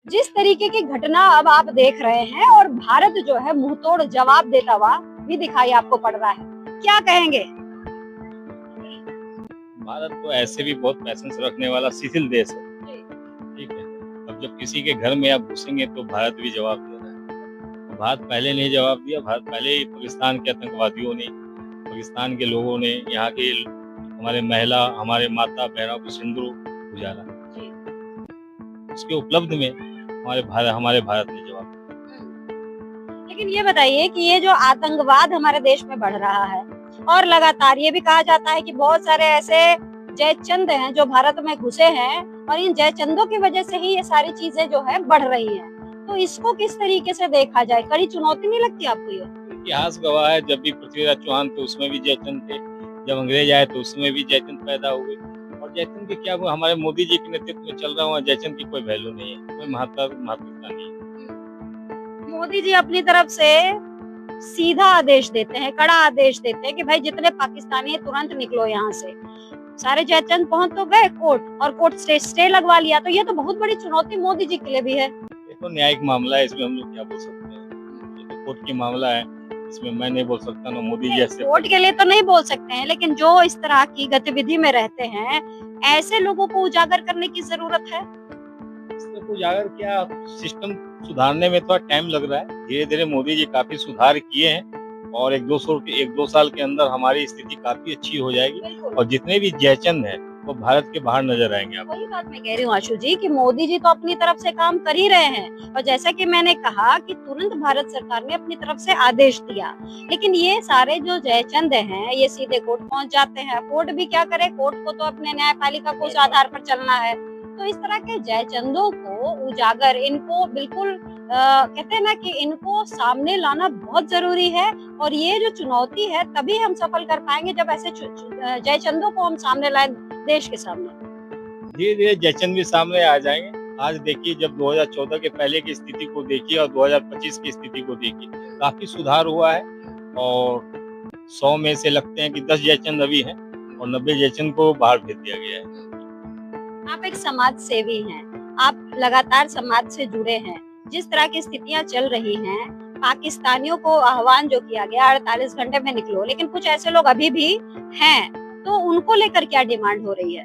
जिस तरीके की घटना अब आप देख रहे हैं और भारत जो है मुंहतोड़ जवाब देता हुआ भी दिखाई आपको पड़ रहा है, क्या कहेंगे? भारत तो ऐसे भी बहुत पैसेंस रखने वाला शिथिल देश है। ठीक है। अब जब किसी के घर में आप घुसेंगे तो भारत भी जवाब दे रहा है। तो भारत पहले नहीं जवाब दिया, भारत पहले ही पाकिस्तान के आतंकवादियों ने, पाकिस्तान के लोगों ने, यहाँ के हमारे महिला, हमारे माता बहनों को सिंदूर गुजारा। उसके उपलब्ध में हमारे भारत ने जवाब दिया। लेकिन ये बताइए कि ये जो आतंकवाद हमारे देश में बढ़ रहा है और लगातार ये भी कहा जाता है कि बहुत सारे ऐसे जयचंद हैं जो भारत में घुसे हैं और इन जयचंदों की वजह से ही ये सारी चीजें जो है बढ़ रही हैं। तो इसको किस तरीके से देखा जाए? कड़ी चुनौती नहीं लगती आपको ये? इतिहास गवाह है, जब भी पृथ्वीराज चौहान थे उसमें भी जयचंद थे, जब अंग्रेज आए तो उसमें भी जयचंद पैदा हुए। और जयचंद की क्या, वो हमारे मोदी जी के नेतृत्व में चल रहा हुआ, जयचंद की कोई वैल्यू नहीं है, कोई महत्वता नहीं है। मोदी जी अपनी तरफ से सीधा आदेश देते हैं, कड़ा आदेश देते हैं कि भाई जितने पाकिस्तानी है तुरंत निकलो यहाँ से। सारे जयचंद पहुंच तो गए कोर्ट, और कोर्ट स्टे लगवा लिया। तो ये तो बहुत बड़ी चुनौती मोदी जी के लिए भी है। ये तो न्यायिक मामला है, इसमें हम लोग क्या बोल सकते हैं? ये तो कोर्ट की मामला है, इसमें मैं नहीं बोल सकता ना मोदी जी ऐसे। कोर्ट के लिए तो नहीं बोल सकते हैं, लेकिन जो इस तरह की गतिविधि में रहते हैं ऐसे लोगों को उजागर करने की जरूरत है। इसमें उजागर क्या, सिस्टम सुधारने में थोड़ा टाइम लग रहा है। धीरे धीरे मोदी जी काफी सुधार किए हैं और एक दो साल के अंदर हमारी स्थिति काफी अच्छी हो जाएगी और जितने भी जयचंद हैं वो भारत के बाहर नजर आएंगे। आप वही बात मैं कह रही हूँ आशु जी कि मोदी जी तो अपनी तरफ से काम कर ही रहे हैं और जैसा कि मैंने कहा कि तुरंत भारत सरकार ने अपनी तरफ से आदेश दिया, लेकिन ये सारे जो जयचंद हैं ये सीधे कोर्ट पहुंच जाते हैं। कोर्ट भी क्या करे, कोर्ट को तो अपने न्यायपालिका को उस आधार पर चलना है। तो इस तरह के जयचंदों को उजागर, इनको बिल्कुल कहते हैं ना कि इनको सामने लाना बहुत जरूरी है और ये जो चुनौती है तभी हम सफल कर पाएंगे जब ऐसे जयचंदों को हम सामने लाए देश के सामने। धीरे धीरे जयचंद भी सामने आ जाएंगे। आज देखिए, जब 2014 के पहले की स्थिति को देखिए और 2025 की स्थिति को देखिए, काफी सुधार हुआ है और 100 में से लगते हैं कि 10 जयचंद अभी हैं और 90 जयचंद को बाहर भेज दिया गया है। आप एक समाज सेवी हैं, आप लगातार समाज से जुड़े हैं। जिस तरह की स्थितियां चल रही हैं, पाकिस्तानियों को आह्वान जो किया गया 48 घंटे में निकलो, लेकिन कुछ ऐसे लोग अभी भी हैं, तो उनको लेकर क्या डिमांड हो रही है?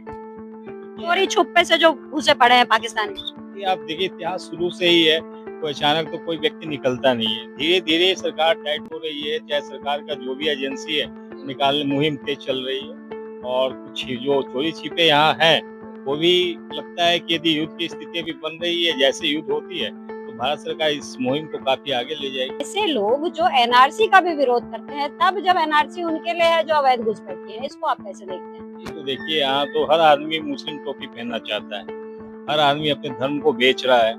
चोरी छुपे से जो घुसे पड़े हैं पाकिस्तानी। आप देखिए, इतिहास शुरू से ही है, कोई अचानक तो कोई व्यक्ति निकलता नहीं है। धीरे धीरे सरकार टाइट हो रही है, चाहे सरकार का जो भी एजेंसी है निकालने मुहिम तेज चल रही है और कुछ जो चोरी छिपे यहाँ हैं वो भी लगता है कि यदि युद्ध की स्थिति भी बन रही है, जैसे युद्ध होती है तो भारत सरकार इस मुहिम को काफी आगे ले जाएगी। ऐसे लोग जो एनआरसी का भी विरोध करते हैं, तब जब एनआरसी उनके लिए है जो अवैध घुसपैठी है, इसको आप कैसे देखते हैं? तो देखिए, यहाँ तो हर आदमी मुस्लिम टोपी पहनना चाहता है, हर आदमी अपने धर्म को बेच रहा है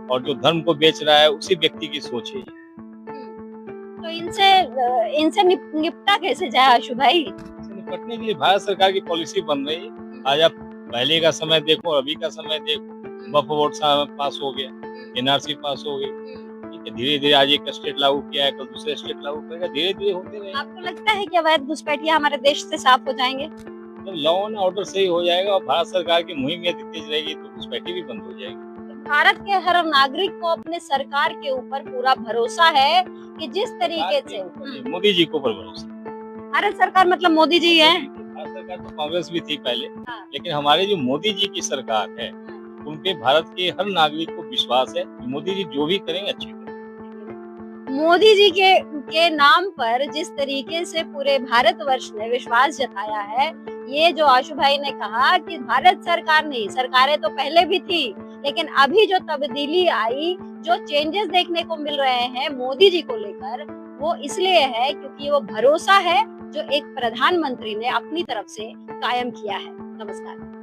और जो धर्म को बेच रहा है उसी व्यक्ति की सोच है। तो इनसे निपटा कैसे जाए आशु भाई? निपटने के लिए भारत सरकार की पॉलिसी बन रही है। आज आप पहले का समय देखो, अभी का समय देखो, वक्फ बोर्ड पास हो गया, एनआरसी पास हो गई। ठीक है, धीरे धीरे आज एक स्टेट लागू किया है, कल दूसरे स्टेट लागू करेगा, धीरे धीरे होते रहेगा। आपको लगता है कि अवैध घुसपैठिया हमारे देश से साफ हो जाएंगे? तो लॉ एंड ऑर्डर सही हो जाएगा और भारत सरकार की मुहिम यदि तेज रहेगी तो घुसपैठी भी बंद हो जाएगी। भारत के हर नागरिक को अपने सरकार के ऊपर पूरा भरोसा है कि जिस तरीके से मोदी जी को पर भरोसा। भारत सरकार मतलब मोदी जी है। भारत सरकार तो कांग्रेस भी थी पहले, लेकिन हमारे जो मोदी जी की सरकार है उनपे भारत के हर नागरिक को विश्वास है कि मोदी जी जो भी करेंगे अच्छे करेंगे। मोदी जी के नाम पर जिस तरीके से पूरे भारतवर्ष ने विश्वास जताया है, ये जो आशु भाई ने कहा कि भारत सरकार नहीं, सरकारें तो पहले भी थी, लेकिन अभी जो तब्दीली आई, जो चेंजेस देखने को मिल रहे हैं मोदी जी को लेकर, वो इसलिए है क्योंकि वो भरोसा है जो एक प्रधानमंत्री ने अपनी तरफ से कायम किया है। नमस्कार।